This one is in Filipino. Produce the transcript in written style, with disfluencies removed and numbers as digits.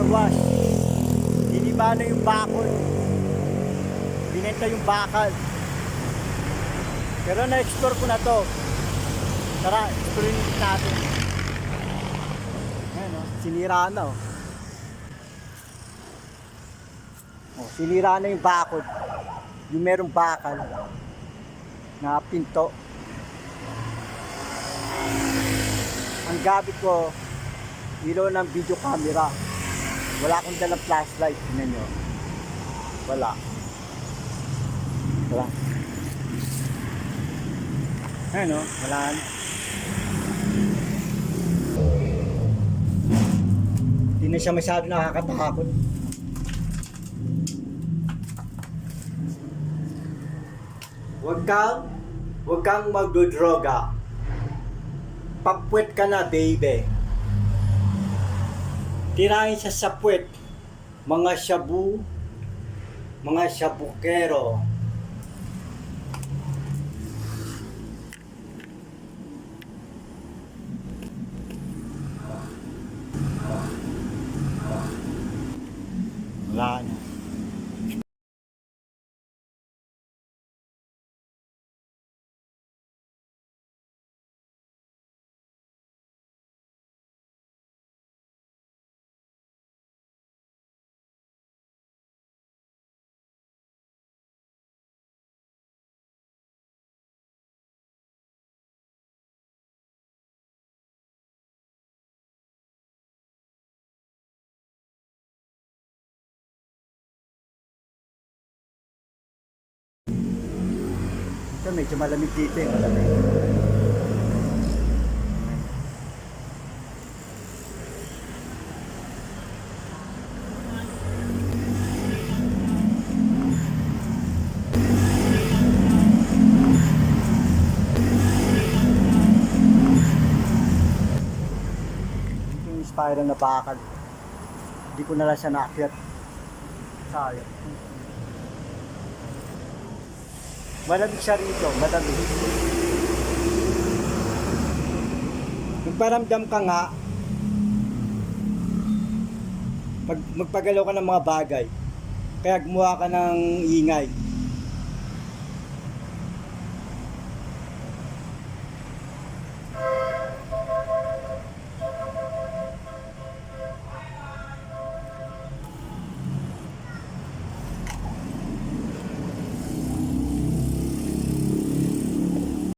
car wash. Iniba na yung bakod. Binenta yung bakal. Pero na-explore ko na to. Tara, explore natin. Ayan o, sinira na o. Sinira na yung bakod. Yung merong bakal na pinto. Ang gamit ko, ilaw ng video camera. Wala akong dalang flashlight. Tingnan nyo. Wala. Wala. Ayan o, wala. Hindi na siya masyado nakakatakot. Huwag kang magdodroga. Papuwet ka na, baby. Tirahin siya sa puwet. Mga shabu, mga shabukero. Wala na. Ito, medyo malamig dito eh. Malamig. Ito yung spiral na bakal. Hindi ko na lang siya naakyat. Sayang. Malamig siya rito, malamig. Magparamdam ka nga, magpagalaw ka ng mga bagay, kaya gumawa ka ng ingay.